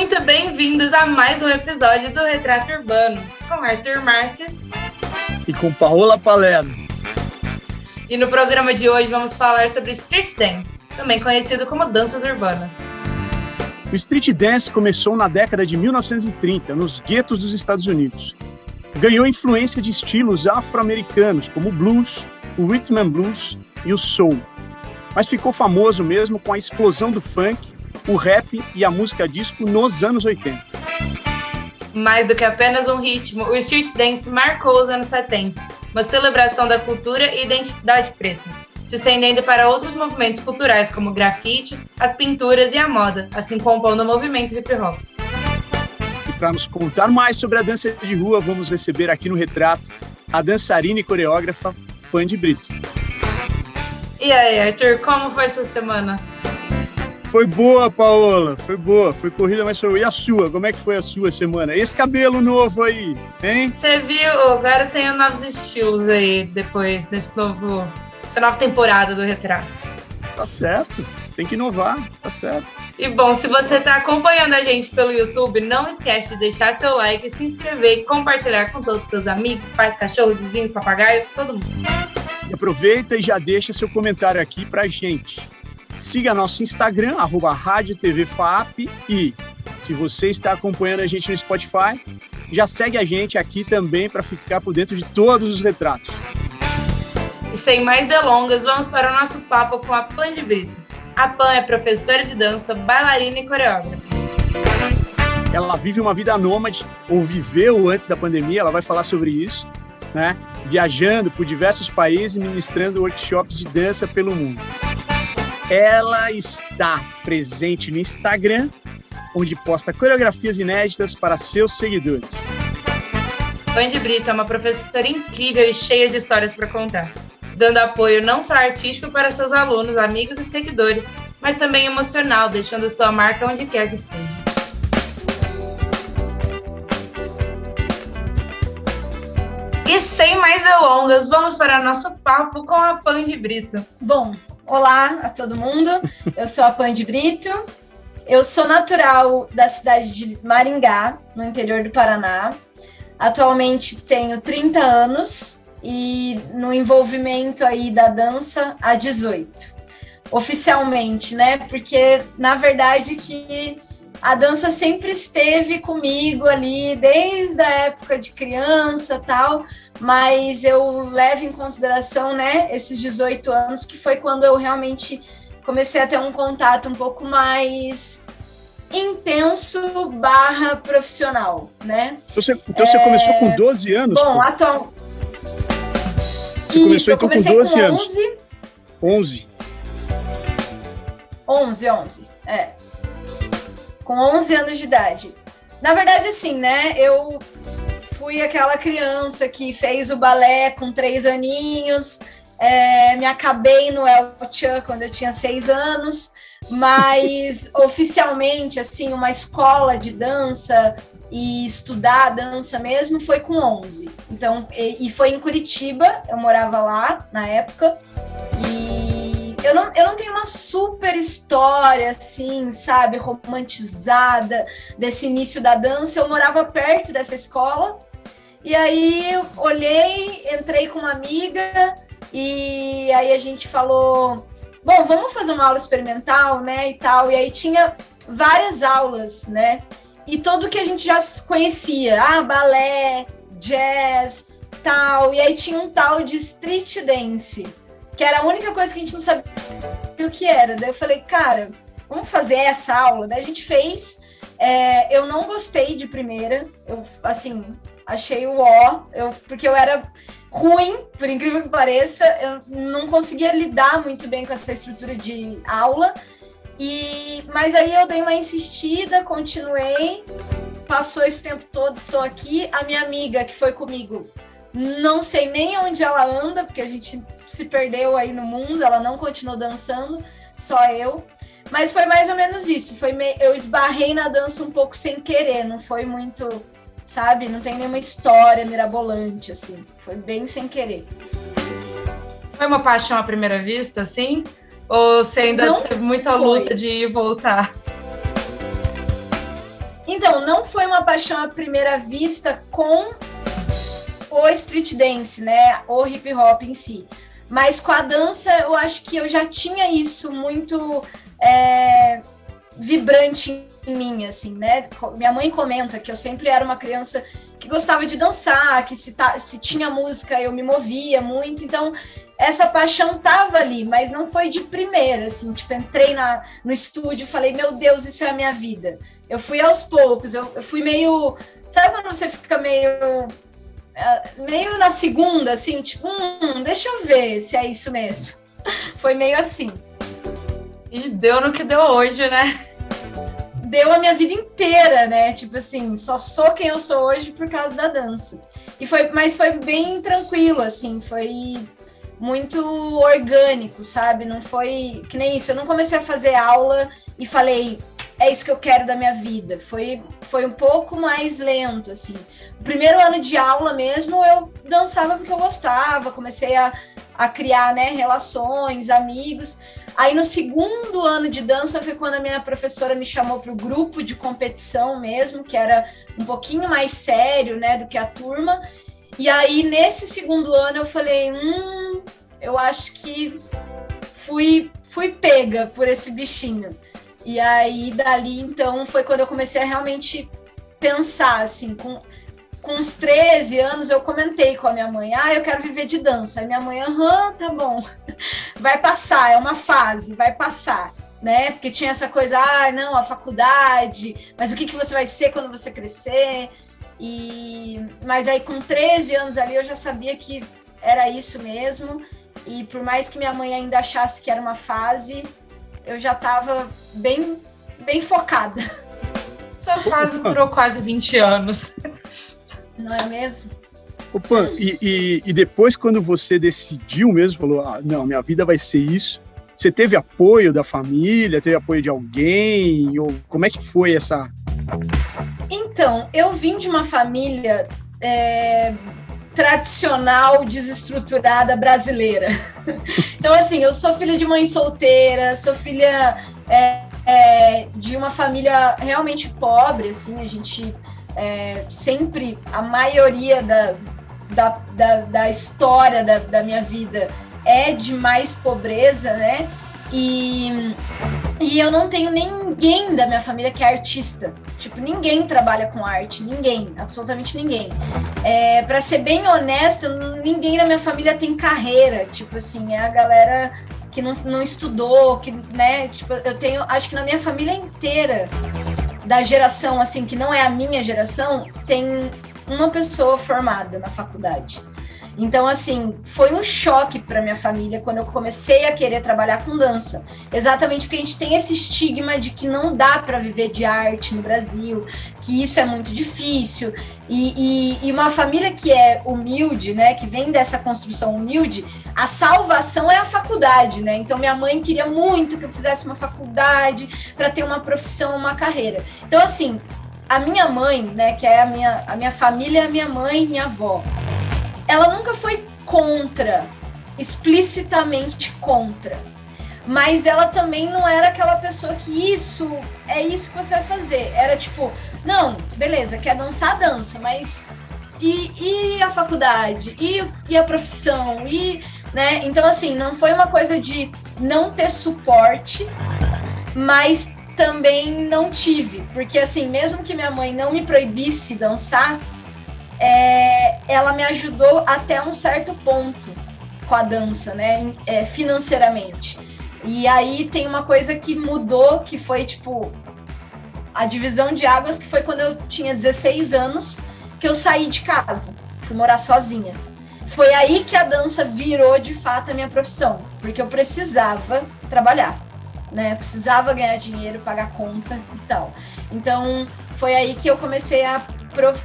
Muito bem-vindos a mais um episódio do Retrato Urbano, com Arthur Marques e com Paola Palermo. E no programa de hoje vamos falar sobre street dance, também conhecido como danças urbanas. O street dance começou na década de 1930, nos guetos dos Estados Unidos. Ganhou influência de estilos afro-americanos, como o blues, o rhythm and blues e o soul. Mas ficou famoso mesmo com a explosão do funk, o rap e a música disco nos anos 80. Mais do que apenas um ritmo, o street dance marcou os anos 70, uma celebração da cultura e identidade preta, se estendendo para outros movimentos culturais como o grafite, as pinturas e a moda, assim compondo o movimento hip-hop. E para nos contar mais sobre a dança de rua, vamos receber aqui no Retrato a dançarina e coreógrafa Pandy Brito. E aí, Arthur, como foi sua semana? Foi boa, Paola, foi boa, foi corrida, mas foi boa. E a sua? Como é que foi a sua semana? Esse cabelo novo aí, hein? Você viu, agora tem novos estilos aí, depois, nessa nova temporada do Retrato. Tá certo, tem que inovar, tá certo. E bom, se você tá acompanhando a gente pelo YouTube, não esquece de deixar seu like, se inscrever e compartilhar com todos os seus amigos, pais, cachorros, vizinhos, papagaios, todo mundo. E aproveita e já deixa seu comentário aqui pra gente. Siga nosso Instagram, @RádioTVFAP, e se você está acompanhando a gente no Spotify, já segue a gente aqui também para ficar por dentro de todos os retratos. E sem mais delongas, vamos para o nosso papo com a Pandy Brito. A Pan é professora de dança, bailarina e coreógrafa. Ela vive uma vida nômade, ou viveu antes da pandemia, ela vai falar sobre isso, né? Viajando por diversos países e ministrando workshops de dança pelo mundo. Ela está presente no Instagram, onde posta coreografias inéditas para seus seguidores. Pandy Brito é uma professora incrível e cheia de histórias para contar, dando apoio não só artístico para seus alunos, amigos e seguidores, mas também emocional, deixando sua marca onde quer que esteja. E sem mais delongas, vamos para nosso papo com a Pandy Brito. Bom, olá a todo mundo, eu sou a Pandy Brito, eu sou natural da cidade de Maringá, no interior do Paraná. Atualmente tenho 30 anos e no envolvimento aí da dança há 18. Oficialmente, né? Porque na verdade que a dança sempre esteve comigo ali, desde a época de criança e tal, mas eu levo em consideração, né, esses 18 anos, que foi quando eu realmente comecei a ter um contato um pouco mais intenso / profissional, né? Então você começou com 12 anos? Bom, Você eu comecei com 12 com anos. 11, é. Com 11 anos de idade. Na verdade, assim, né, eu fui aquela criança que fez o balé com 3 aninhos, me acabei no El Chan quando eu tinha 6 anos, mas oficialmente, assim, uma escola de dança e estudar dança mesmo foi com 11. Então, e foi em Curitiba, eu morava lá na época, e eu não tenho uma super história, assim, sabe, romantizada desse início da dança. Eu morava perto dessa escola, e aí eu olhei, entrei com uma amiga, e aí a gente falou, bom, vamos fazer uma aula experimental, né, e tal. E aí tinha várias aulas, né, e tudo que a gente já conhecia, balé, jazz, tal. E aí tinha um tal de street dance, que era a única coisa que a gente não sabia o que era. Daí eu falei, cara, vamos fazer essa aula. Daí a gente fez. Eu não gostei de primeira. Eu, assim, achei porque eu era ruim, por incrível que pareça. Eu não conseguia lidar muito bem com essa estrutura de aula. Mas aí eu dei uma insistida, continuei. Passou esse tempo todo, estou aqui. A minha amiga que foi comigo, não sei nem onde ela anda, porque a gente se perdeu aí no mundo, ela não continuou dançando, só eu. Mas foi mais ou menos isso, eu esbarrei na dança um pouco sem querer, não foi muito, sabe? Não tem nenhuma história mirabolante, assim, foi bem sem querer. Foi uma paixão à primeira vista, assim? Ou você ainda teve muita luta de ir e voltar? Então, não foi uma paixão à primeira vista com o street dance, né? O hip hop em si. Mas com a dança, eu acho que eu já tinha isso muito vibrante em mim, assim, né? Minha mãe comenta que eu sempre era uma criança que gostava de dançar, que se tinha música eu me movia muito, então essa paixão tava ali, mas não foi de primeira, assim, tipo, entrei no estúdio e falei, meu Deus, isso é a minha vida. Eu fui aos poucos, eu fui meio, sabe quando você fica meio na segunda, assim, tipo, deixa eu ver se é isso mesmo. Foi meio assim. E deu no que deu hoje, né? Deu a minha vida inteira, né? Tipo assim, só sou quem eu sou hoje por causa da dança. Mas foi bem tranquilo, assim, foi muito orgânico, sabe? Não foi que nem isso. Eu não comecei a fazer aula e falei, é isso que eu quero da minha vida. Foi um pouco mais lento, assim. O primeiro ano de aula mesmo, eu dançava porque eu gostava, comecei a criar, né, relações, amigos. Aí no segundo ano de dança foi quando a minha professora me chamou para o grupo de competição mesmo, que era um pouquinho mais sério, né, do que a turma. E aí nesse segundo ano eu falei, eu acho que fui pega por esse bichinho. E aí dali então foi quando eu comecei a realmente pensar, assim, com uns 13 anos eu comentei com a minha mãe, eu quero viver de dança. Aí minha mãe, tá bom, vai passar, é uma fase, vai passar, né? Porque tinha essa coisa, não, a faculdade, mas o que você vai ser quando você crescer? Mas aí com 13 anos ali eu já sabia que era isso mesmo, e por mais que minha mãe ainda achasse que era uma fase, eu já estava bem, bem focada. Essa fase durou quase 20 anos. Não é mesmo? Opa, e depois quando você decidiu mesmo, falou, não, minha vida vai ser isso, você teve apoio da família, teve apoio de alguém, ou como é que foi essa... Então, eu vim de uma família tradicional, desestruturada brasileira. Então, assim, eu sou filha de mãe solteira, sou filha de uma família realmente pobre, assim, a gente... sempre a maioria da história da minha vida é de mais pobreza, né? E eu não tenho ninguém da minha família que é artista. Tipo, ninguém trabalha com arte, ninguém, absolutamente ninguém. Para ser bem honesta, ninguém da minha família tem carreira. Tipo assim, é a galera que não estudou, que, né? Tipo, eu tenho, acho que na minha família inteira, da geração, assim, que não é a minha geração, tem uma pessoa formada na faculdade. Então, assim, foi um choque para minha família quando eu comecei a querer trabalhar com dança. Exatamente porque a gente tem esse estigma de que não dá para viver de arte no Brasil, que isso é muito difícil. E uma família que é humilde, né, que vem dessa construção humilde, a salvação é a faculdade, né? Então, minha mãe queria muito que eu fizesse uma faculdade para ter uma profissão, uma carreira. Então, assim, a minha mãe, né, que é a minha família, a minha mãe e minha avó, ela nunca foi contra, explicitamente contra, mas ela também não era aquela pessoa que isso que você vai fazer. Era tipo, não, beleza, quer dançar, dança, mas e a faculdade? E a profissão? Né? Então, assim, não foi uma coisa de não ter suporte, mas também não tive, porque assim, mesmo que minha mãe não me proibisse dançar, ela me ajudou até um certo ponto com a dança, né, financeiramente. E aí tem uma coisa que mudou, que foi tipo a divisão de águas, que foi quando eu tinha 16 anos, que eu saí de casa, fui morar sozinha. Foi aí que a dança virou de fato a minha profissão, porque eu precisava trabalhar, né, precisava ganhar dinheiro, pagar conta e tal. Então foi aí que eu comecei a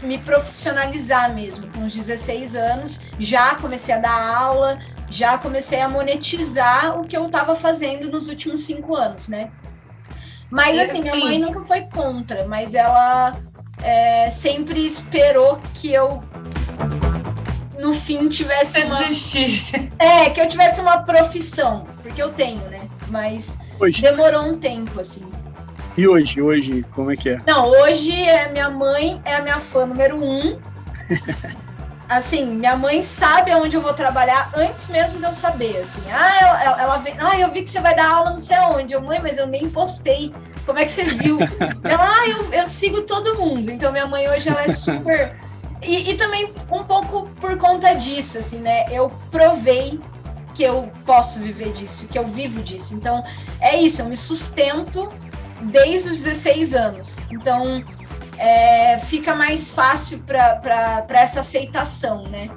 me profissionalizar mesmo, com os 16 anos, já comecei a dar aula, já comecei a monetizar o que eu estava fazendo nos últimos 5 anos, né? Mas assim, minha mãe nunca foi contra, mas ela sempre esperou que eu, no fim, tivesse que eu tivesse uma profissão, porque eu tenho, né? Mas demorou um tempo, assim. E hoje, como é que é? Não, hoje minha mãe é a minha fã número 1. Assim, minha mãe sabe aonde eu vou trabalhar antes mesmo de eu saber, assim. Ela vem, eu vi que você vai dar aula não sei aonde. Mãe, mas eu nem postei. Como é que você viu? Ela, eu sigo todo mundo. Então, minha mãe hoje, ela é super... E também um pouco por conta disso, assim, né? Eu provei que eu posso viver disso, que eu vivo disso. Então, é isso, eu me sustento desde os 16 anos. Então, fica mais fácil para essa aceitação, né?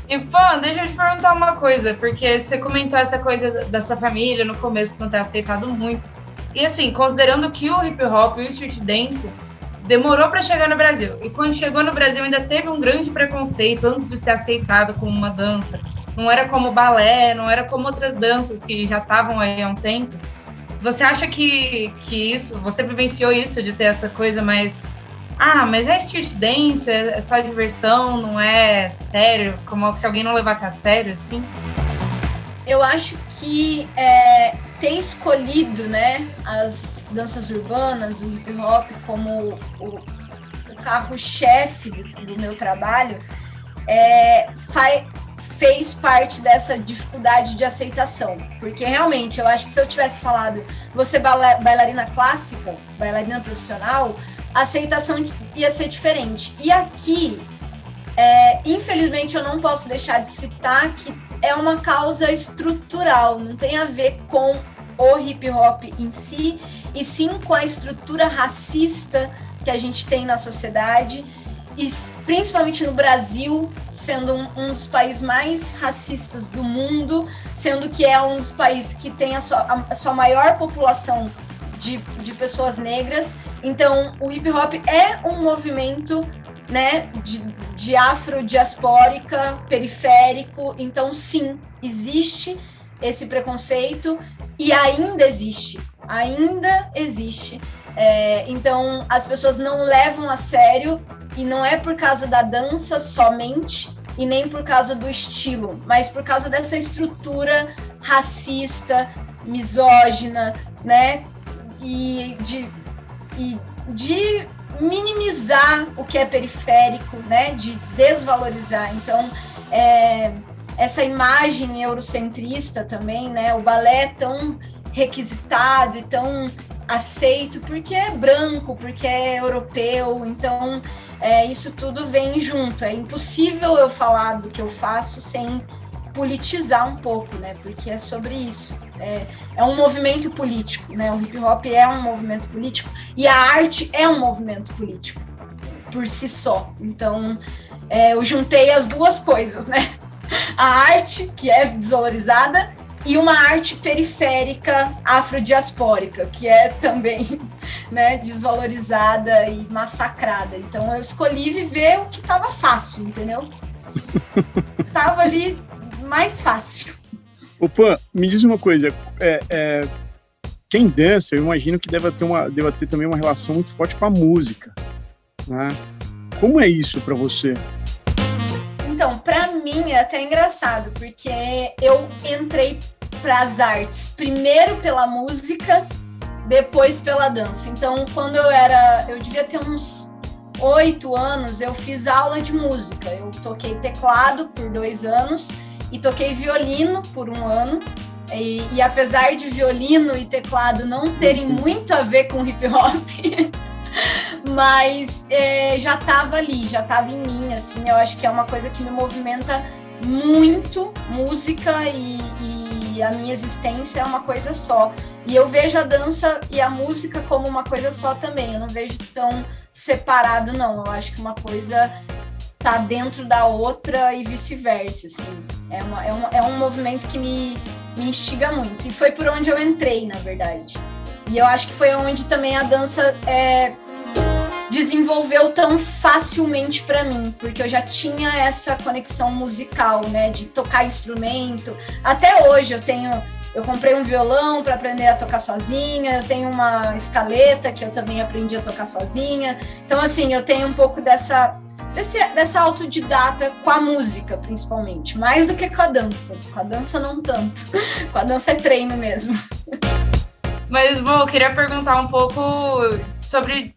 E, Pan, deixa eu te perguntar uma coisa, porque você comentou essa coisa da sua família no começo não ter aceitado muito. E, assim, considerando que o hip hop e o street dance demorou para chegar no Brasil, e quando chegou no Brasil ainda teve um grande preconceito antes de ser aceitado como uma dança. Não era como balé, não era como outras danças que já estavam aí há um tempo. Você acha que isso, você vivenciou isso de ter essa coisa mais... mas é street dance, é só diversão, não é sério, como se alguém não levasse a sério, assim? Eu acho que ter escolhido, né, as danças urbanas, o hip hop como o carro-chefe do meu trabalho, fez parte dessa dificuldade de aceitação, porque realmente eu acho que se eu tivesse falado você bailarina clássica, bailarina profissional, a aceitação ia ser diferente. E aqui, infelizmente, eu não posso deixar de citar que é uma causa estrutural, não tem a ver com o hip hop em si, e sim com a estrutura racista que a gente tem na sociedade, e principalmente no Brasil, sendo um dos países mais racistas do mundo, sendo que é um dos países que tem a sua maior população de pessoas negras. Então, o hip hop é um movimento, né, de afrodiaspórica, periférico. Então, sim, existe esse preconceito e ainda existe. Então, as pessoas não levam a sério, e não é por causa da dança somente, e nem por causa do estilo, mas por causa dessa estrutura racista, misógina, né? E de minimizar o que é periférico, né? De desvalorizar. Então, essa imagem eurocentrista também, né? O balé é tão requisitado e tão aceito porque é branco, porque é europeu. Então, isso tudo vem junto. É impossível eu falar do que eu faço sem politizar um pouco, né? Porque é sobre isso. É um movimento político, né? O hip hop é um movimento político e a arte é um movimento político por si só. Então, eu juntei as duas coisas, né? A arte, que é desvalorizada, e uma arte periférica afrodiaspórica, que é também, né, desvalorizada e massacrada. Então, eu escolhi viver o que estava fácil, entendeu? Estava ali mais fácil. Pan, me diz uma coisa. Quem dança, eu imagino que deva ter também uma relação muito forte com a música, né? Como é isso para você? Então, para mim é até engraçado, porque eu entrei para as artes primeiro pela música, depois pela dança. Então, quando eu devia ter uns 8 anos, eu fiz aula de música. Eu toquei teclado por 2 anos e toquei violino por 1 ano. E apesar de violino e teclado não terem muito a ver com hip hop, mas já estava ali, já estava em mim, assim. Eu acho que é uma coisa que me movimenta muito, música e a minha existência é uma coisa só. E eu vejo a dança e a música como uma coisa só também. Eu não vejo tão separado, não. Eu acho que uma coisa tá dentro da outra e vice-versa, assim. É um movimento que me instiga muito. E foi por onde eu entrei, na verdade. E eu acho que foi onde também a dança desenvolveu tão facilmente para mim, porque eu já tinha essa conexão musical, né, de tocar instrumento. Até hoje eu comprei um violão para aprender a tocar sozinha, eu tenho uma escaleta que eu também aprendi a tocar sozinha. Então, assim, eu tenho um pouco dessa autodidata com a música, principalmente, mais do que com a dança. Com a dança, não tanto. Com a dança é treino mesmo. Mas, Vô, eu queria perguntar um pouco sobre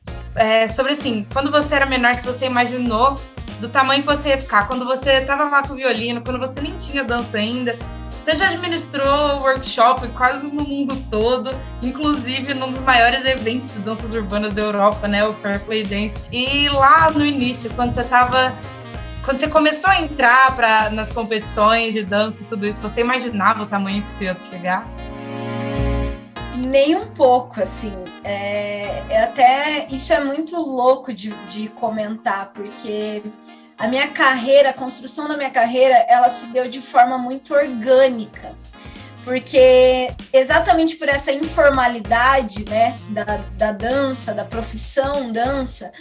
assim, quando você era menor, se você imaginou do tamanho que você ia ficar, quando você estava lá com o violino, quando você nem tinha dança ainda. Você já administrou workshop quase no mundo todo, inclusive num dos maiores eventos de danças urbanas da Europa, né, o Fair Play Dance. E lá no início, quando você começou a entrar nas competições de dança e tudo isso, você imaginava o tamanho que você ia chegar? Nem um pouco, assim. Até isso é muito louco de comentar, porque a minha carreira, a construção da minha carreira, ela se deu de forma muito orgânica, porque exatamente por essa informalidade, né, da dança, da profissão dança,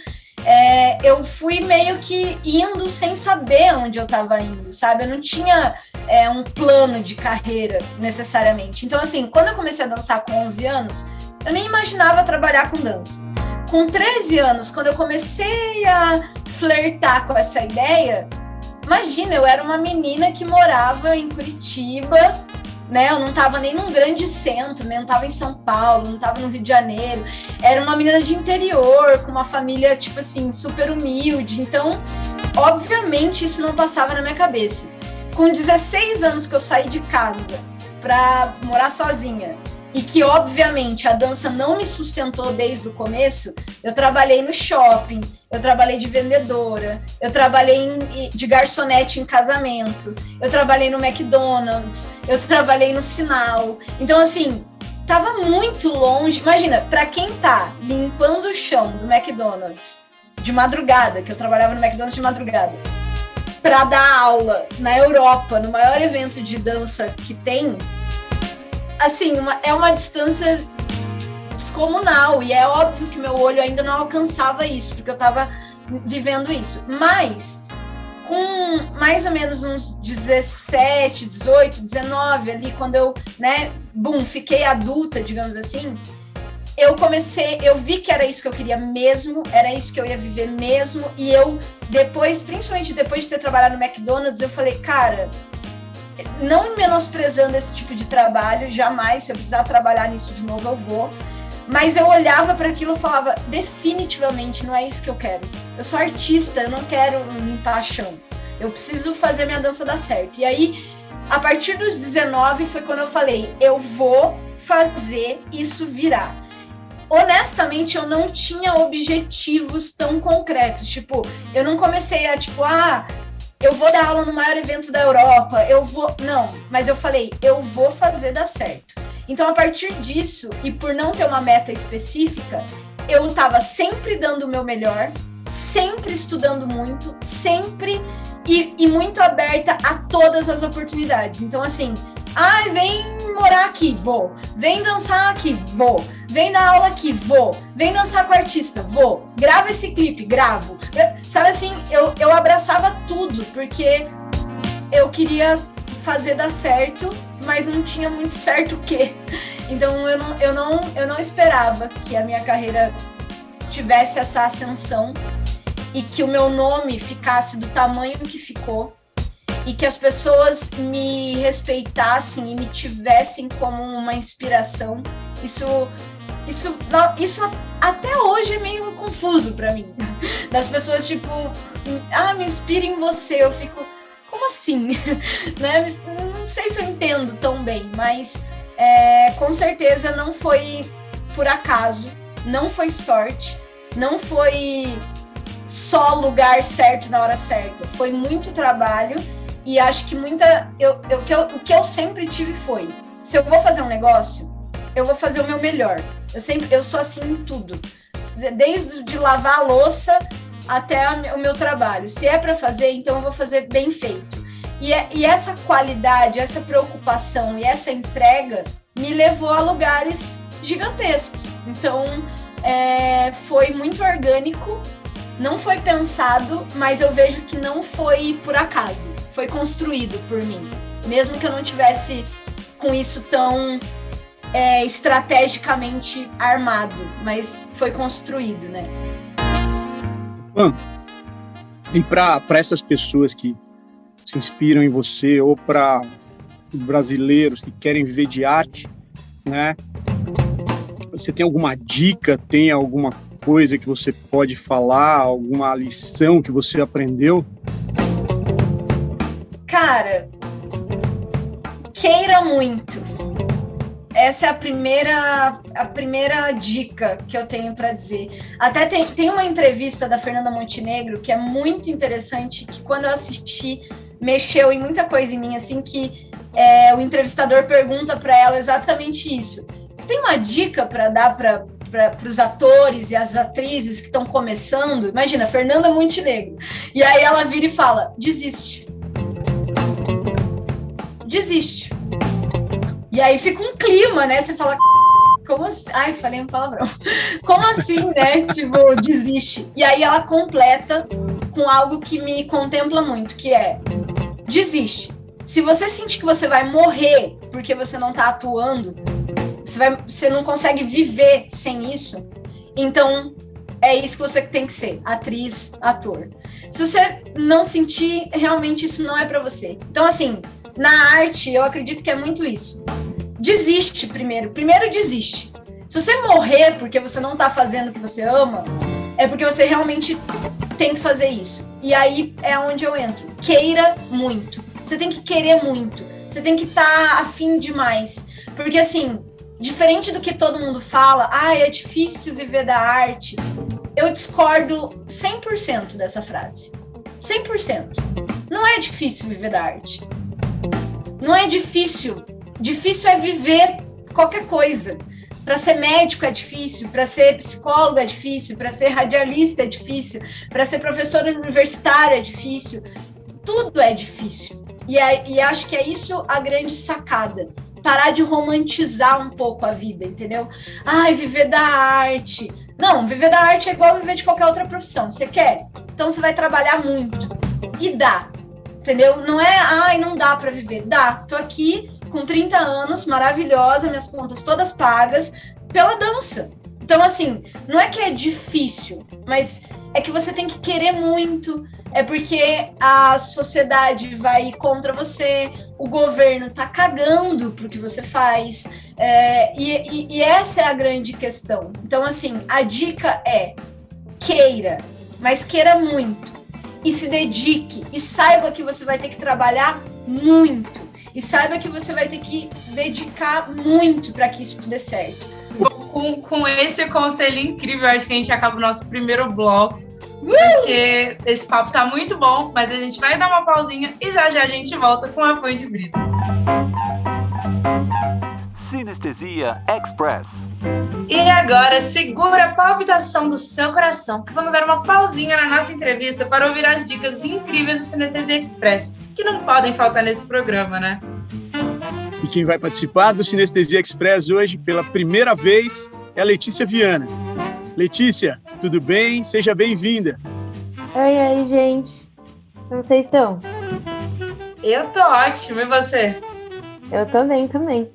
eu fui meio que indo sem saber onde eu estava indo, sabe? Eu não tinha um plano de carreira, necessariamente. Então, assim, quando eu comecei a dançar com 11 anos, eu nem imaginava trabalhar com dança. Com 13 anos, quando eu comecei a flertar com essa ideia, imagina, eu era uma menina que morava em Curitiba, né? Eu não estava nem num grande centro, né? Não estava em São Paulo, não estava no Rio de Janeiro. Era uma menina de interior, com uma família, tipo assim, super humilde. Então, obviamente, isso não passava na minha cabeça. Com 16 anos que eu saí de casa para morar sozinha, e que, obviamente, a dança não me sustentou desde o começo, eu trabalhei no shopping, eu trabalhei de vendedora, eu trabalhei de garçonete em casamento, eu trabalhei no McDonald's, eu trabalhei no Sinal. Então, assim, tava muito longe. Imagina, para quem tá limpando o chão do McDonald's de madrugada, que eu trabalhava no McDonald's de madrugada, para dar aula na Europa, no maior evento de dança que tem, assim, é uma distância descomunal, e é óbvio que meu olho ainda não alcançava isso, porque eu estava vivendo isso. Mas, com mais ou menos uns 17, 18, 19 ali, quando eu, né, fiquei adulta, digamos assim, eu vi que era isso que eu queria mesmo, era isso que eu ia viver mesmo, e eu depois, principalmente depois de ter trabalhado no McDonald's, eu falei, cara, não menosprezando esse tipo de trabalho, jamais, se eu precisar trabalhar nisso de novo, eu vou. Mas eu olhava para aquilo e falava, definitivamente não é isso que eu quero. Eu sou artista, eu não quero limpar chão. Eu preciso fazer minha dança dar certo. E aí, a partir dos 19, foi quando eu falei, eu vou fazer isso virar. Honestamente, eu não tinha objetivos tão concretos. Tipo, eu não comecei a, eu vou dar aula no maior evento da Europa, não, mas eu falei, eu vou fazer dar certo. Então, a partir disso, e por não ter uma meta específica, eu estava sempre dando o meu melhor, sempre estudando muito, sempre, e muito aberta a todas as oportunidades. Então, assim, vem morar aqui, vou. Vem dançar aqui, vou. Vem dar aula aqui, vou. Vem dançar com artista, vou. Grava esse clipe, gravo. Sabe assim, eu abraçava tudo, porque eu queria fazer dar certo, mas não tinha muito certo o quê. Então eu não esperava que a minha carreira tivesse essa ascensão e que o meu nome ficasse do tamanho que ficou, e que as pessoas me respeitassem e me tivessem como uma inspiração. Isso até hoje é meio confuso para mim. Das pessoas, tipo, me inspira em você. Eu fico, como assim? Né? Não sei se eu entendo tão bem, mas com certeza não foi por acaso, não foi sorte, não foi só lugar certo na hora certa. Foi muito trabalho. E acho que o que eu sempre tive foi, se eu vou fazer um negócio, eu vou fazer o meu melhor. Eu sou assim em tudo. Desde de lavar a louça até o meu trabalho. Se é para fazer, então eu vou fazer bem feito. E essa qualidade, essa preocupação e essa entrega me levou a lugares gigantescos. Então, foi muito orgânico. Não foi pensado, mas eu vejo que não foi por acaso. Foi construído por mim. Mesmo que eu não tivesse com isso tão estrategicamente armado, mas foi construído, né? E para essas pessoas que se inspiram em você, ou para brasileiros que querem viver de arte, né? Você tem alguma dica, tem alguma coisa que você pode falar, alguma lição que você aprendeu? Cara, queira muito. Essa é a primeira dica que eu tenho para dizer. Até tem uma entrevista da Fernanda Montenegro que é muito interessante, que quando eu assisti, mexeu em muita coisa em mim, assim, que o entrevistador pergunta para ela exatamente isso. Você tem uma dica para dar para os atores e as atrizes que estão começando? Imagina, Fernanda Montenegro. E aí ela vira e fala, desiste. Desiste. E aí fica um clima, né? Você fala, como assim? Ai, falei um palavrão. Como assim, né? Tipo, desiste. E aí ela completa com algo que me contempla muito, que é, desiste. Se você sentir que você vai morrer porque você não tá atuando, você não consegue viver sem isso, então é isso que você tem que ser, atriz, ator. Se você não sentir, realmente isso não é pra você. Então, assim, na arte, eu acredito que é muito isso. Desiste primeiro desiste. Se você morrer porque você não tá fazendo o que você ama, é porque você realmente tem que fazer isso. E aí é onde eu entro. Queira muito. Você tem que querer muito. Você tem que estar afim demais. Porque, assim, diferente do que todo mundo fala, é difícil viver da arte, eu discordo 100% dessa frase. 100%. Não é difícil viver da arte. Não é difícil. Difícil é viver qualquer coisa. Para ser médico é difícil, para ser psicólogo é difícil, para ser radialista é difícil, para ser professor universitário é difícil. Tudo é difícil. E acho que é isso a grande sacada. Parar de romantizar um pouco a vida, entendeu? Viver da arte. Não, viver da arte é igual viver de qualquer outra profissão. Você quer? Então você vai trabalhar muito. E dá. Entendeu? Não é, não dá para viver. Dá. Tô aqui com 30 anos, maravilhosa, minhas contas todas pagas, pela dança. Então, assim, não é que é difícil, mas é que você tem que querer muito, é porque a sociedade vai contra você, o governo tá cagando pro que você faz, e essa é a grande questão. Então, assim, a dica é queira, mas queira muito, e se dedique, e saiba que você vai ter que trabalhar muito, e saiba que você vai ter que dedicar muito para que isso dê certo. Com esse conselho incrível, acho que a gente acaba o nosso primeiro bloco, porque esse papo tá muito bom, mas a gente vai dar uma pausinha e já a gente volta com a Fã de Brita. Sinestesia Express. E agora, segura a palpitação do seu coração, que vamos dar uma pausinha na nossa entrevista para ouvir as dicas incríveis do Sinestesia Express, que não podem faltar nesse programa, né? E quem vai participar do Sinestesia Express hoje, pela primeira vez, é a Letícia Viana. Letícia, tudo bem? Seja bem-vinda. Oi, gente. Como vocês estão? Eu tô ótimo, e você? Eu também.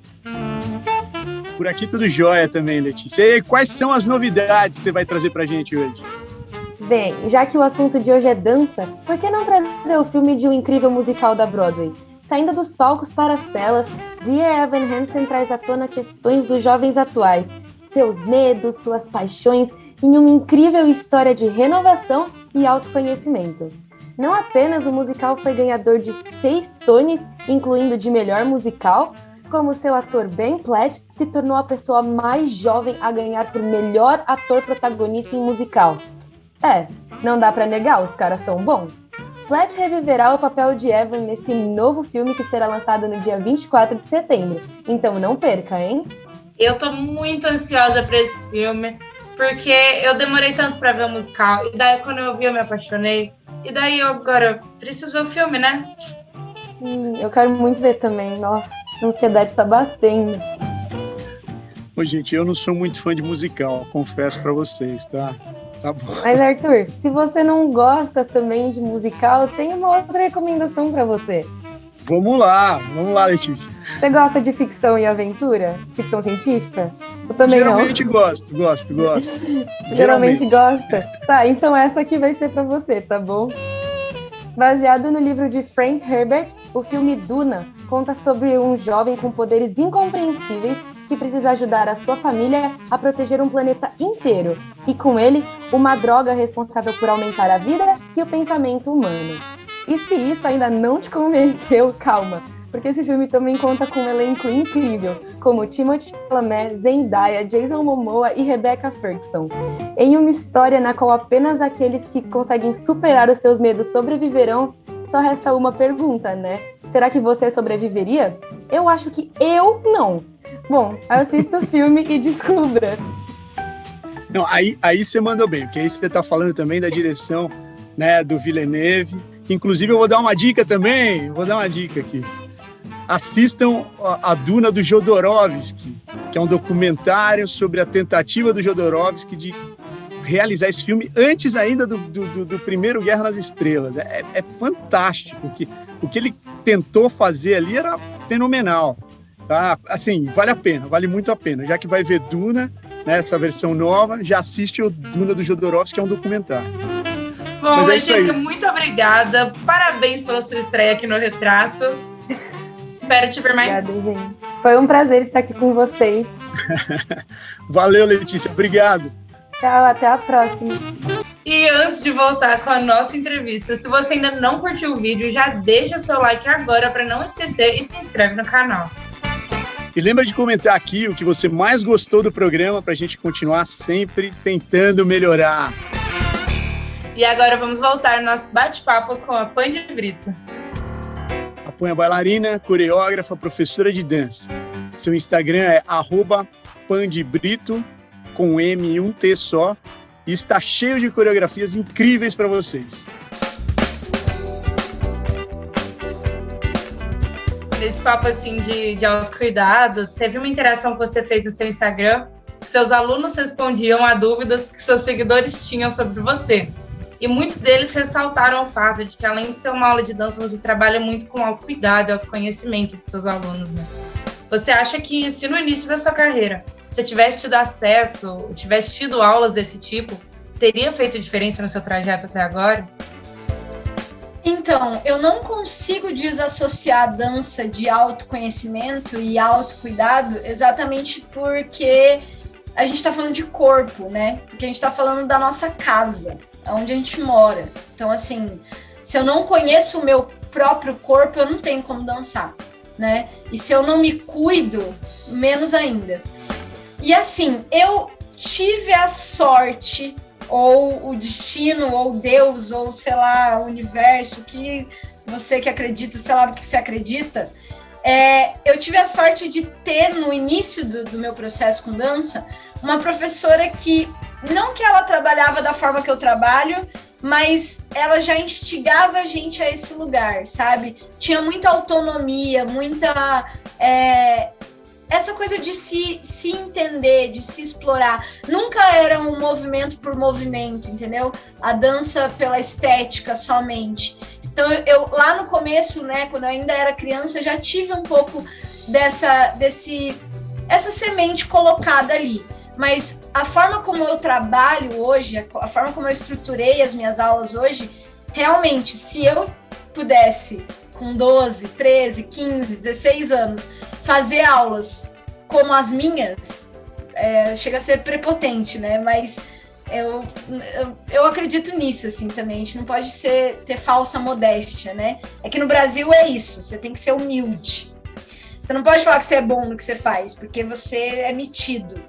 Por aqui tudo jóia também, Letícia. E aí, quais são as novidades que você vai trazer pra gente hoje? Bem, já que o assunto de hoje é dança, por que não trazer o filme de um incrível musical da Broadway? Saindo dos palcos para as telas, Dear Evan Hansen traz à tona questões dos jovens atuais, seus medos, suas paixões, em uma incrível história de renovação e autoconhecimento. Não apenas o musical foi ganhador de 6 Tonys, incluindo de melhor musical, como seu ator Ben Platt se tornou a pessoa mais jovem a ganhar por melhor ator protagonista em musical. Não dá pra negar, os caras são bons. Platt reviverá o papel de Evan nesse novo filme que será lançado no dia 24 de setembro. Então não perca, hein? Eu tô muito ansiosa pra esse filme, porque eu demorei tanto pra ver o musical, e daí quando eu vi eu me apaixonei, e daí eu agora preciso ver o filme, né? Eu quero muito ver também, nossa, a ansiedade tá batendo. Ô, gente, eu não sou muito fã de musical, confesso pra vocês, tá? Tá bom. Mas, Arthur, se você não gosta também de musical, tem uma outra recomendação pra você. Vamos lá, Letícia. Você gosta de ficção e aventura? Ficção científica? Eu também Geralmente não. gosto. Geralmente gosta? Tá, então essa aqui vai ser pra você, tá bom? Baseado no livro de Frank Herbert, o filme Duna conta sobre um jovem com poderes incompreensíveis que que precisa ajudar a sua família a proteger um planeta inteiro, e com ele, uma droga responsável por aumentar a vida e o pensamento humano. E se isso ainda não te convenceu, calma, porque esse filme também conta com um elenco incrível, como Timothée Chalamet, Zendaya, Jason Momoa e Rebecca Ferguson. Em uma história na qual apenas aqueles que conseguem superar os seus medos sobreviverão, só resta uma pergunta, né? Será que você sobreviveria? Eu acho que eu não. Bom, assista o filme e descubra. Não, aí você mandou bem, porque aí você está falando também da direção, né, do Villeneuve, que inclusive eu vou dar uma dica também, aqui. Assistam a Duna do Jodorowsky, que é um documentário sobre a tentativa do Jodorowsky de realizar esse filme antes ainda do primeiro Guerra nas Estrelas. É fantástico, o que ele tentou fazer ali era fenomenal. Tá? Assim, vale muito a pena. Já que vai ver Duna, né, essa versão nova, já assiste o Duna do Jodorowsky, que é um documentário. Bom, Letícia, muito obrigada. Parabéns pela sua estreia aqui no Retrato. Espero te ver mais. Obrigada, gente. Foi um prazer estar aqui com vocês. Valeu, Letícia. Obrigado. Tchau, até a próxima. E antes de voltar com a nossa entrevista, se você ainda não curtiu o vídeo, já deixa seu like agora para não esquecer e se inscreve no canal. E lembra de comentar aqui o que você mais gostou do programa para a gente continuar sempre tentando melhorar. E agora vamos voltar no nosso bate-papo com a Pandy Brito. A Pan é bailarina, coreógrafa, professora de dança. Seu Instagram é @pandebrito, com M e um T só, e está cheio de coreografias incríveis para vocês. Nesse papo assim de autocuidado, teve uma interação que você fez no seu Instagram, que seus alunos respondiam a dúvidas que seus seguidores tinham sobre você. E muitos deles ressaltaram o fato de que, além de ser uma aula de dança, você trabalha muito com autocuidado e autoconhecimento dos seus alunos, né? Você acha que, se no início da sua carreira você tivesse tido acesso, tivesse tido aulas desse tipo, teria feito diferença no seu trajeto até agora? Então, eu não consigo desassociar a dança de autoconhecimento e autocuidado exatamente porque a gente está falando de corpo, né? Porque a gente está falando da nossa casa, onde a gente mora. Então, assim, se eu não conheço o meu próprio corpo, eu não tenho como dançar, né? E se eu não me cuido, menos ainda. E assim, eu tive a sorte, ou o destino, ou Deus, ou sei lá, o universo, que você que acredita, sei lá o que você acredita, eu tive a sorte de ter, no início do meu processo com dança, uma professora que, não que ela trabalhava da forma que eu trabalho, mas ela já instigava a gente a esse lugar, sabe? Tinha muita autonomia, muita... essa coisa de se entender, de se explorar. Nunca era um movimento por movimento, entendeu? A dança pela estética somente. Então, eu lá no começo, né, quando eu ainda era criança, já tive um pouco essa semente colocada ali. Mas a forma como eu trabalho hoje, a forma como eu estruturei as minhas aulas hoje, realmente, se eu pudesse, com 12, 13, 15, 16 anos, fazer aulas como as minhas, chega a ser prepotente, né? Mas eu acredito nisso, assim, também. A gente não pode ter falsa modéstia, né? É que no Brasil é isso, você tem que ser humilde. Você não pode falar que você é bom no que você faz, porque você é metido.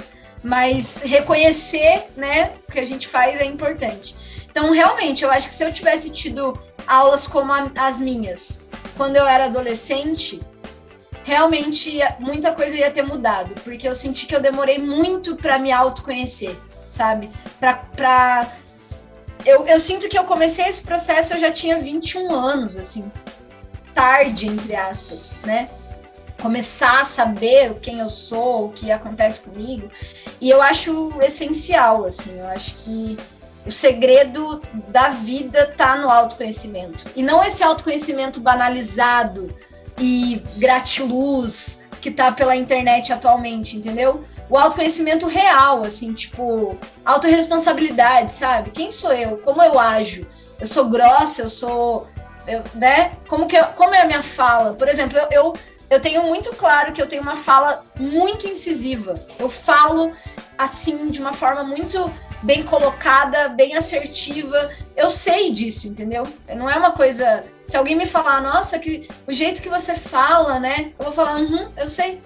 Mas reconhecer, né, o que a gente faz é importante. Então, realmente, eu acho que se eu tivesse tido aulas como as minhas, quando eu era adolescente, realmente muita coisa ia ter mudado, porque eu senti que eu demorei muito para me autoconhecer, sabe? Eu sinto que eu comecei esse processo, eu já tinha 21 anos, assim, tarde, entre aspas, né? Começar a saber quem eu sou, o que acontece comigo, e eu acho essencial, assim, eu acho que o segredo da vida tá no autoconhecimento, e não esse autoconhecimento banalizado e gratiluz que tá pela internet atualmente, entendeu? O autoconhecimento real, assim, tipo, autorresponsabilidade, sabe? Quem sou eu? Como eu ajo? Eu sou grossa? Né? Como é a minha fala? Por exemplo, eu eu tenho muito claro que eu tenho uma fala muito incisiva. Eu falo, assim, de uma forma muito bem colocada, bem assertiva. Eu sei disso, entendeu? Não é uma coisa... Se alguém me falar, nossa, o jeito que você fala, né? Eu vou falar, eu sei.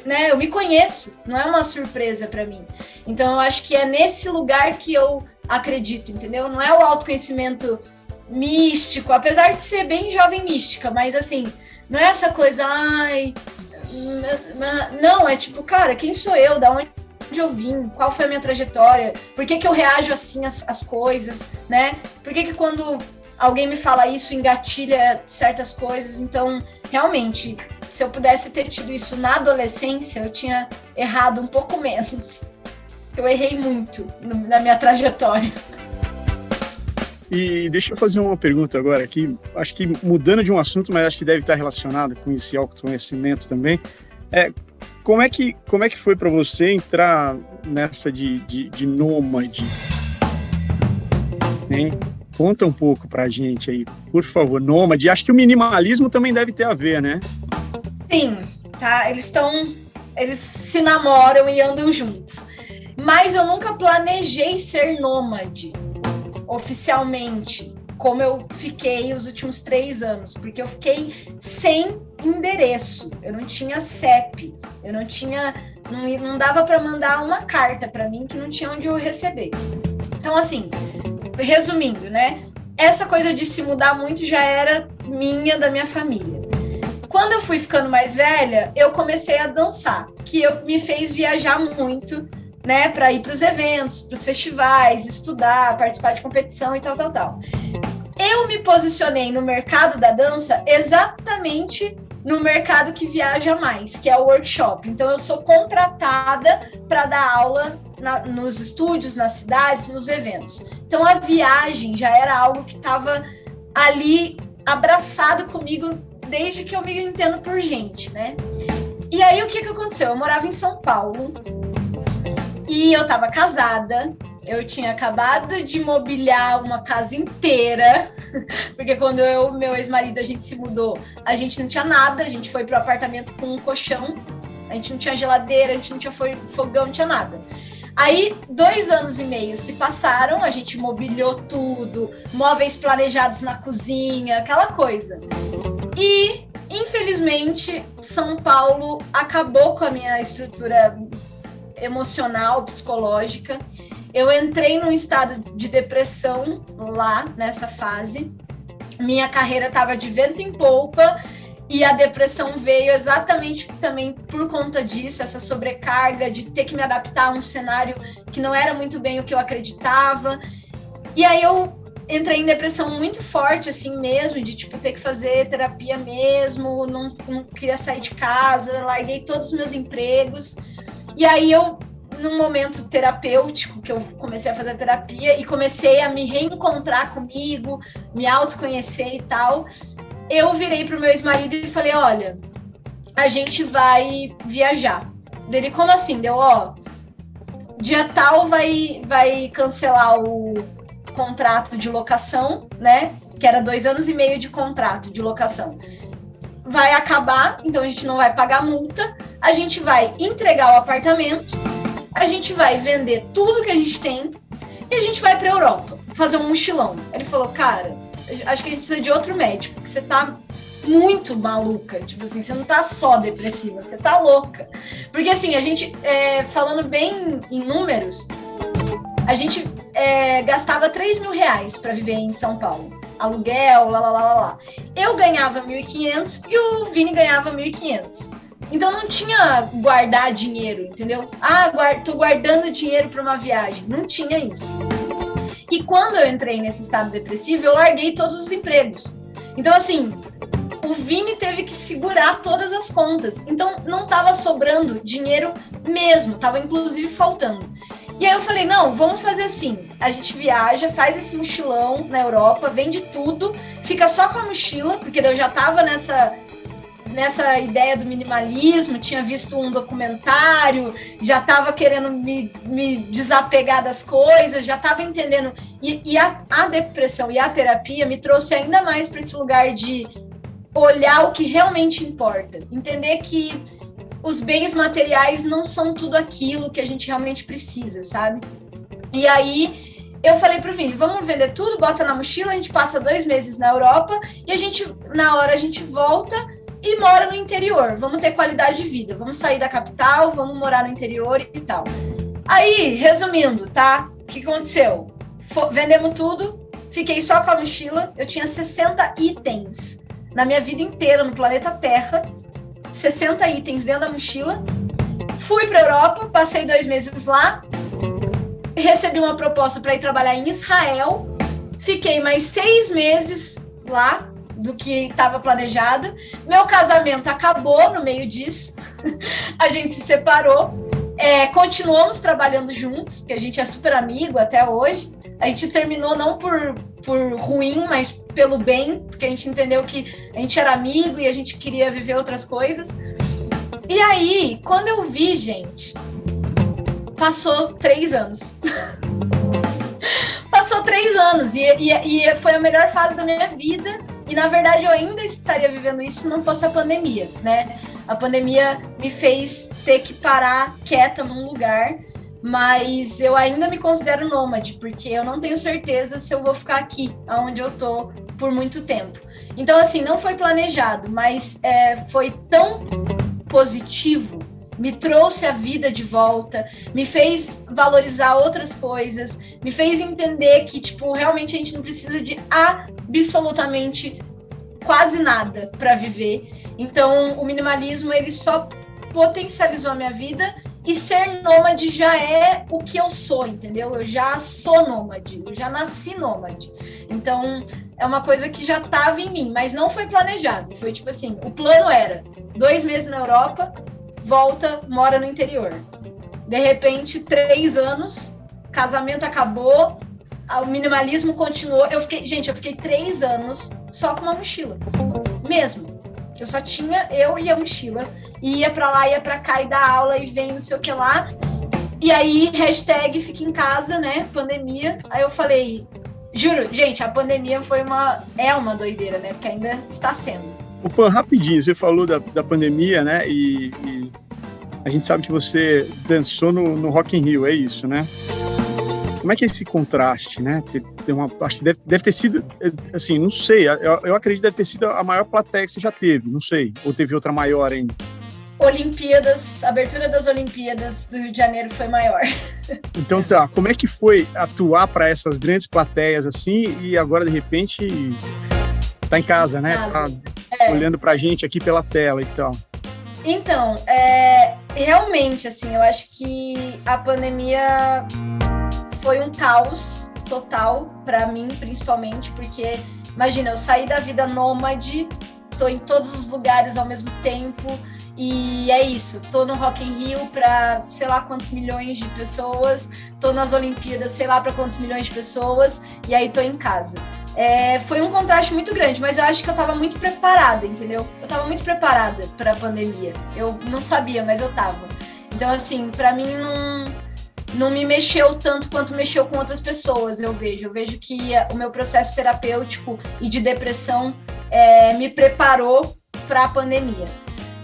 Né? Eu me conheço. Não é uma surpresa para mim. Então, eu acho que é nesse lugar que eu acredito, entendeu? Não é o autoconhecimento místico, apesar de ser bem jovem mística, mas assim, não é essa coisa, não, é tipo, cara, quem sou eu? Da onde eu vim? Qual foi a minha trajetória? Por que eu reajo assim às coisas, né? Por que quando alguém me fala isso, engatilha certas coisas? Então, realmente, se eu pudesse ter tido isso na adolescência, eu tinha errado um pouco menos. Eu errei muito na minha trajetória. E deixa eu fazer uma pergunta agora aqui, acho que mudando de um assunto, mas acho que deve estar relacionado com esse autoconhecimento também. Como é que foi para você entrar nessa de nômade? Hein? Conta um pouco pra gente aí, por favor, nômade. Acho que o minimalismo também deve ter a ver, né? Sim, tá? Eles se namoram e andam juntos. Mas eu nunca planejei ser nômade oficialmente, como eu fiquei os últimos 3 anos, porque eu fiquei sem endereço, eu não tinha CEP, eu não dava para mandar uma carta para mim que não tinha onde eu receber. Então, assim, resumindo, né? Essa coisa de se mudar muito já era da minha família. Quando eu fui ficando mais velha, eu comecei a dançar, que me fez viajar muito, né, para ir para os eventos, para os festivais, estudar, participar de competição e tal. Eu me posicionei no mercado da dança exatamente no mercado que viaja mais, que é o workshop. Então, eu sou contratada para dar aula nos estúdios, nas cidades, nos eventos. Então, a viagem já era algo que estava ali abraçado comigo desde que eu me entendo por gente, né? E aí, o que aconteceu? Eu morava em São Paulo, e eu estava casada, eu tinha acabado de mobiliar uma casa inteira, porque quando eu e meu ex-marido, a gente se mudou, a gente não tinha nada, a gente foi pro apartamento com um colchão, a gente não tinha geladeira, a gente não tinha fogão, não tinha nada. Aí, 2 anos e meio se passaram, a gente mobiliou tudo, móveis planejados na cozinha, aquela coisa. E, infelizmente, São Paulo acabou com a minha estrutura emocional, psicológica. Eu entrei num estado de depressão lá, nessa fase. Minha carreira estava de vento em polpa e a depressão veio exatamente também por conta disso, essa sobrecarga de ter que me adaptar a um cenário que não era muito bem o que eu acreditava. E aí eu entrei em depressão muito forte, assim mesmo, de tipo ter que fazer terapia mesmo, não queria sair de casa, larguei todos os meus empregos. E aí eu, num momento terapêutico, que eu comecei a fazer terapia e comecei a me reencontrar comigo, me autoconhecer e tal, eu virei pro meu ex-marido e falei, olha, a gente vai viajar. Dele, como assim? Deu, dia tal vai cancelar o contrato de locação, né? Que era 2 anos e meio de contrato de locação. Vai acabar, então a gente não vai pagar multa, a gente vai entregar o apartamento, a gente vai vender tudo que a gente tem e a gente vai para a Europa fazer um mochilão. Ele falou, cara, acho que a gente precisa de outro médico, porque você tá muito maluca, tipo assim, você não tá só depressiva, você tá louca. Porque assim, a gente, falando bem em números, a gente gastava R$3.000 para viver em São Paulo. Aluguel, lá. Eu ganhava 1.500 e o Vini ganhava 1.500. Então não tinha guardar dinheiro, entendeu? Tô guardando dinheiro para uma viagem. Não tinha isso. E quando eu entrei nesse estado depressivo, eu larguei todos os empregos. Então, assim, o Vini teve que segurar todas as contas. Então, não estava sobrando dinheiro mesmo. Estava, inclusive, faltando. E aí eu falei, não, vamos fazer assim. A gente viaja, faz esse mochilão na Europa, vende tudo, fica só com a mochila, porque eu já estava nessa ideia do minimalismo, tinha visto um documentário, já estava querendo me desapegar das coisas, já estava entendendo. E a depressão e a terapia me trouxe ainda mais para esse lugar de olhar o que realmente importa, entender que os bens materiais não são tudo aquilo que a gente realmente precisa, sabe? E aí eu falei pro Vini, vamos vender tudo, bota na mochila, a gente passa 2 meses na Europa e na hora a gente volta e mora no interior, vamos ter qualidade de vida, vamos sair da capital, vamos morar no interior e tal. Aí, resumindo, tá? O que aconteceu? Vendemos tudo, fiquei só com a mochila, eu tinha 60 itens na minha vida inteira no planeta Terra, 60 itens dentro da mochila, fui para a Europa, passei 2 meses lá, recebi uma proposta para ir trabalhar em Israel, fiquei mais 6 meses lá, do que estava planejado, meu casamento acabou no meio disso, a gente se separou, continuamos trabalhando juntos, porque a gente é super amigo até hoje, a gente terminou não por ruim, mas pelo bem, porque a gente entendeu que a gente era amigo e a gente queria viver outras coisas. E aí, quando eu vi, gente, passou 3 anos. Passou 3 anos e foi a melhor fase da minha vida. E, na verdade, eu ainda estaria vivendo isso se não fosse a pandemia, né? A pandemia me fez ter que parar quieta num lugar, mas eu ainda me considero nômade, porque eu não tenho certeza se eu vou ficar aqui, onde eu tô, por muito tempo. Então, assim, não foi planejado, mas foi tão positivo, me trouxe a vida de volta, me fez valorizar outras coisas, me fez entender que, tipo, realmente a gente não precisa de absolutamente quase nada para viver. Então, o minimalismo, ele só potencializou a minha vida e ser nômade já é o que eu sou, entendeu? Eu já sou nômade, eu já nasci nômade. Então, é uma coisa que já estava em mim, mas não foi planejado. Foi tipo assim, o plano era 2 meses na Europa, volta, mora no interior. De repente, 3 anos, casamento acabou, o minimalismo continuou. Eu fiquei 3 anos só com uma mochila, mesmo. Eu só tinha eu e a mochila, e ia pra lá, ia pra cá, e dar aula, e vem não sei o que lá. E aí, hashtag fica em casa, né, pandemia. Aí eu falei, juro, gente, a pandemia é uma doideira, né, porque ainda está sendo. O Pan, rapidinho, você falou da pandemia, né, e a gente sabe que você dançou no Rock in Rio, é isso, né? Como é que é esse contraste, né? Acho que deve ter sido, assim, não sei, eu acredito que deve ter sido a maior plateia que você já teve, não sei, ou teve outra maior ainda? Olimpíadas, a abertura das Olimpíadas do Rio de Janeiro foi maior. Então tá, como é que foi atuar para essas grandes plateias assim e agora de repente tá em casa, né? Tá olhando pra gente aqui pela tela e tal. Então, realmente, assim, eu acho que a pandemia foi um caos total para mim, principalmente, porque, imagina, eu saí da vida nômade, tô em todos os lugares ao mesmo tempo, e é isso, tô no Rock in Rio para sei lá quantos milhões de pessoas, tô nas Olimpíadas, sei lá para quantos milhões de pessoas, e aí tô em casa. Foi um contraste muito grande, mas eu acho que eu tava muito preparada, entendeu? Eu tava muito preparada para a pandemia, eu não sabia, mas eu tava. Então, assim, para mim não me mexeu tanto quanto mexeu com outras pessoas, eu vejo que o meu processo terapêutico e de depressão me preparou para a pandemia.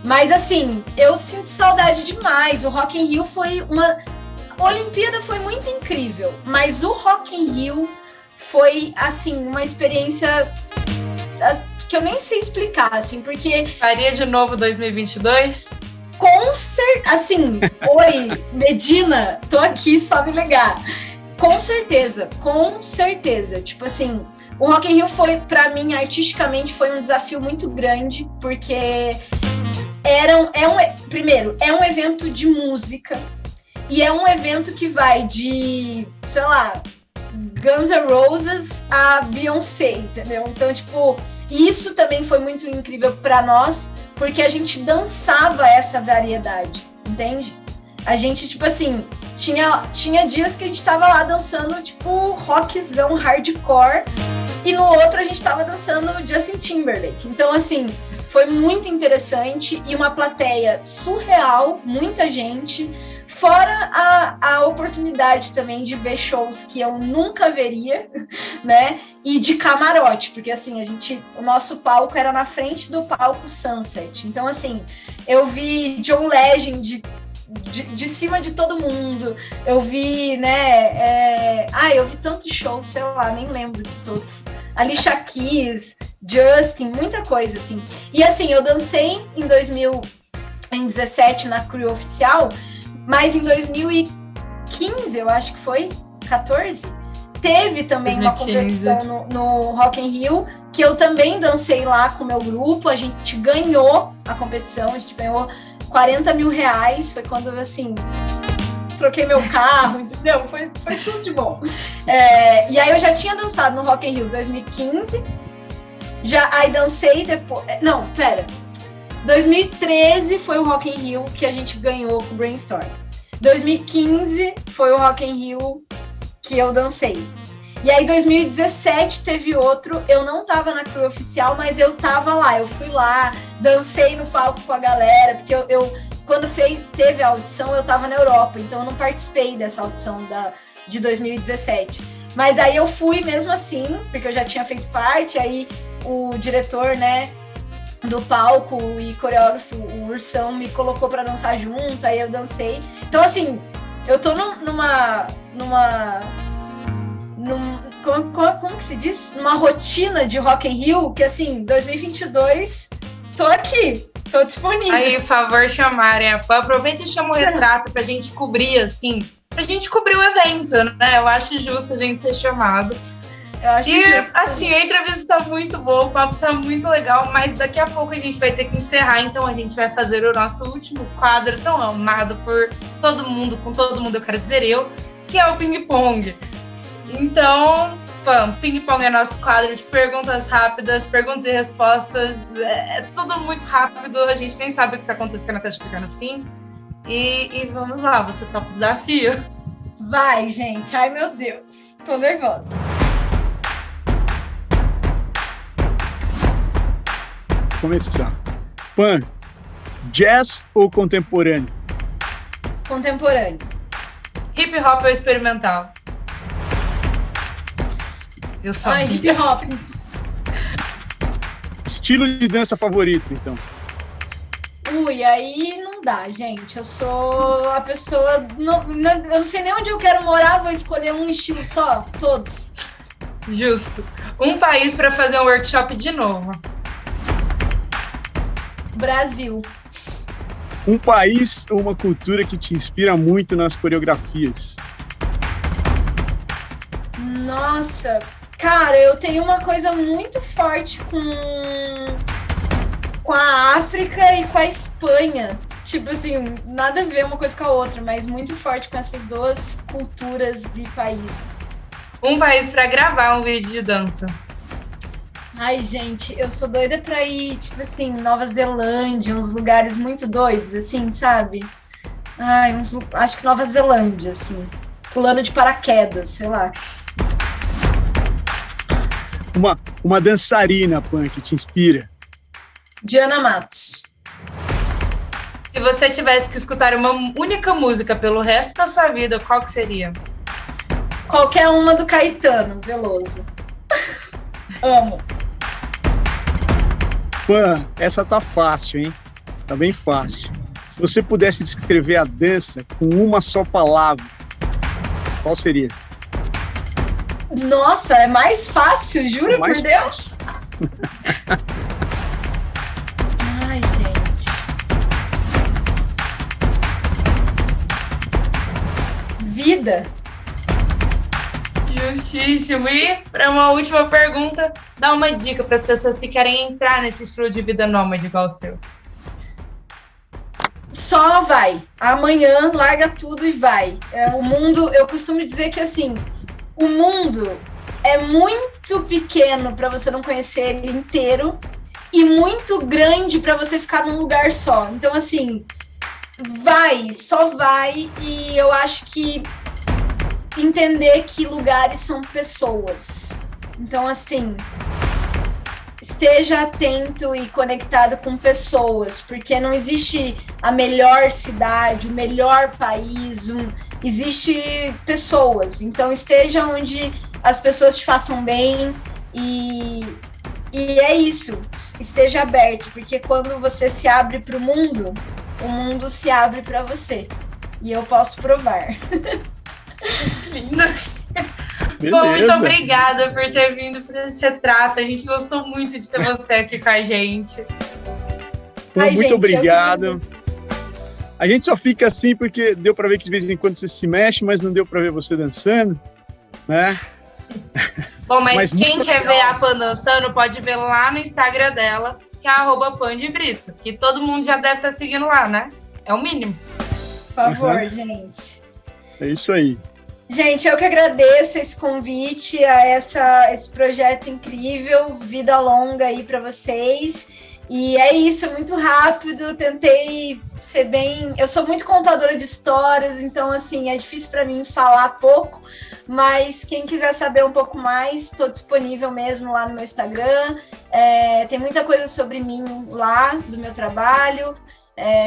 Mas, assim, eu sinto saudade demais. O Rock in Rio a Olimpíada foi muito incrível, mas o Rock in Rio foi, assim, uma experiência que eu nem sei explicar, assim, porque... Faria de novo 2022? Com certeza, assim, oi, Medina, tô aqui, só me ligar. Com certeza. Tipo assim, o Rock in Rio foi, pra mim, artisticamente, foi um desafio muito grande, porque primeiro, é um evento de música, e é um evento que vai de, sei lá, Guns N' Roses a Beyoncé, entendeu? Então, tipo, isso também foi muito incrível pra nós, porque a gente dançava essa variedade, entende? A gente, tipo assim, tinha dias que a gente tava lá dançando, tipo, rockzão, hardcore, e no outro a gente tava dançando Justin Timberlake. Então, assim, Foi muito interessante e uma plateia surreal, muita gente, fora a oportunidade também de ver shows que eu nunca veria, né? E de camarote, porque assim, o nosso palco era na frente do palco Sunset. Então, assim, eu vi John Legend de cima de todo mundo. Eu vi, né? Eu vi tantos shows, sei lá, nem lembro de todos. Alicia Keys, Justin, muita coisa, assim. E assim, eu dancei em 2017 na crew oficial, mas em 2015, eu acho que foi, 14, teve também 2015. Uma competição no Rock in Rio, que eu também dancei lá com o meu grupo, a gente ganhou a competição, a gente ganhou 40 mil reais, foi quando, assim, troquei meu carro, entendeu? Foi tudo de bom. E aí eu já tinha dançado no Rock in Rio 2015, aí dancei depois... Não, pera. 2013 foi o Rock in Rio que a gente ganhou com o Brainstorm. 2015 foi o Rock in Rio que eu dancei. E aí, 2017 teve outro, eu não tava na crew oficial, mas eu tava lá, eu fui lá, dancei no palco com a galera, porque quando teve a audição, eu tava na Europa, então eu não participei dessa audição de 2017. Mas aí eu fui mesmo assim, porque eu já tinha feito parte, aí o diretor, né, do palco e coreógrafo, o Ursão, me colocou pra dançar junto, aí eu dancei. Então, assim, eu tô como que se diz? Numa rotina de Rock in Rio, que assim, 2022, tô aqui, tô disponível. Aí, por favor, chamarem. Aproveita e chama o retrato pra gente cobrir, assim, pra gente cobrir o evento, né? Eu acho justo a gente ser chamado. Eu acho justo. Assim, a entrevista tá muito boa, o papo tá muito legal, mas daqui a pouco a gente vai ter que encerrar, então a gente vai fazer o nosso último quadro tão amado por todo mundo, com todo mundo, eu quero dizer eu, que é o ping-pong. Então, ping-pong é nosso quadro de perguntas rápidas, perguntas e respostas, é tudo muito rápido, a gente nem sabe o que está acontecendo até chegar no fim. E vamos lá, você topa o desafio? Vai, gente, ai meu Deus, tô nervosa. Começar. Pan, jazz ou contemporâneo? Contemporâneo. Hip hop ou experimental? Eu sabia. Ai, hip hop. Estilo de dança favorito, então? Aí não dá, gente. Eu sou a pessoa... eu não sei nem onde eu quero morar, vou escolher um estilo só, todos. Justo. Um país para fazer um workshop de novo. Brasil. Um país ou uma cultura que te inspira muito nas coreografias? Nossa... Cara, eu tenho uma coisa muito forte com a África e com a Espanha. Tipo assim, nada a ver uma coisa com a outra, mas muito forte com essas duas culturas e países. Um país para gravar um vídeo de dança. Ai, gente, eu sou doida pra ir, tipo assim, Nova Zelândia, uns lugares muito doidos, assim, sabe? Ai, acho que Nova Zelândia, assim, pulando de paraquedas, sei lá. Uma dançarina, Pan, que te inspira? Diana Matos. Se você tivesse que escutar uma única música pelo resto da sua vida, qual que seria? Qualquer uma do Caetano Veloso. Amo. Pan, essa tá fácil, hein? Tá bem fácil. Se você pudesse descrever a dança com uma só palavra, qual seria? Nossa, é mais fácil, juro por Deus? Ai, gente. Vida. Justíssimo. E para uma última pergunta, dá uma dica para as pessoas que querem entrar nesse estilo de vida nômade igual o seu. Só vai. Amanhã larga tudo e vai. O mundo, eu costumo dizer que assim, o mundo é muito pequeno para você não conhecer ele inteiro e muito grande para você ficar num lugar só. Então, assim, só vai. E eu acho que entender que lugares são pessoas. Então, assim, esteja atento e conectado com pessoas, porque não existe a melhor cidade, o melhor país, existe pessoas. Então esteja onde as pessoas te façam bem e é isso, esteja aberto, porque quando você se abre para o mundo se abre para você. E eu posso provar. Lindo. Bom, muito obrigada por ter vindo para esse retrato. A gente gostou muito de ter você aqui com a gente. Muito obrigado. A gente só fica assim porque deu para ver que de vez em quando você se mexe, mas não deu para ver você dançando, né? Bom, mas quem quer ver a Pan dançando pode ver lá no Instagram dela, que é @pandebrito, que todo mundo já deve estar seguindo lá, né? É o mínimo. Por favor, gente. É isso aí. Gente, eu que agradeço esse convite a esse projeto incrível, vida longa aí para vocês. E é isso, muito rápido, tentei ser bem... Eu sou muito contadora de histórias, então, assim, é difícil para mim falar pouco, mas quem quiser saber um pouco mais, estou disponível mesmo lá no meu Instagram. Tem muita coisa sobre mim lá, do meu trabalho,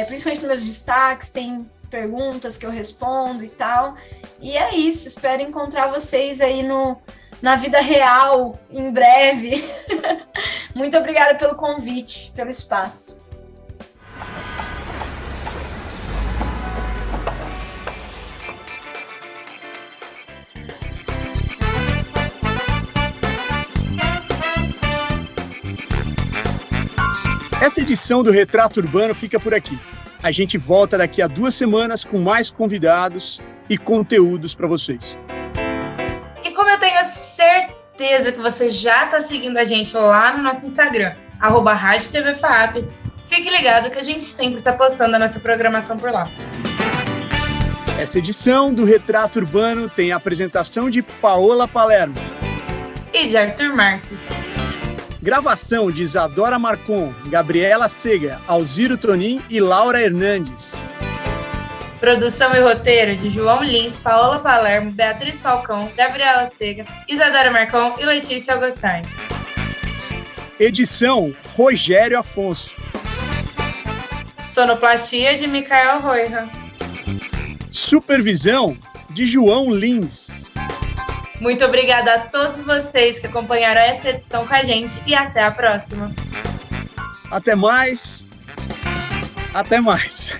principalmente nos meus destaques, tem perguntas que eu respondo e tal. E é isso, espero encontrar vocês aí na vida real, em breve. Muito obrigada pelo convite, pelo espaço. Essa edição do Retrato Urbano fica por aqui. A gente volta daqui a 2 semanas com mais convidados e conteúdos para vocês. E como eu tenho certeza que você já está seguindo a gente lá no nosso Instagram, @Rádio TV FAAP, fique ligado que a gente sempre está postando a nossa programação por lá. Essa edição do Retrato Urbano tem a apresentação de Paola Palermo e de Arthur Marques. Gravação de Isadora Marcon, Gabriela Sega, Alziro Tonin e Laura Hernandes. Produção e roteiro de João Lins, Paola Palermo, Beatriz Falcão, Gabriela Sega, Isadora Marcon e Letícia Algossai. Edição Rogério Afonso. Sonoplastia de Micael Roira. Supervisão de João Lins. Muito obrigada a todos vocês que acompanharam essa edição com a gente e até a próxima. Até mais. Até mais.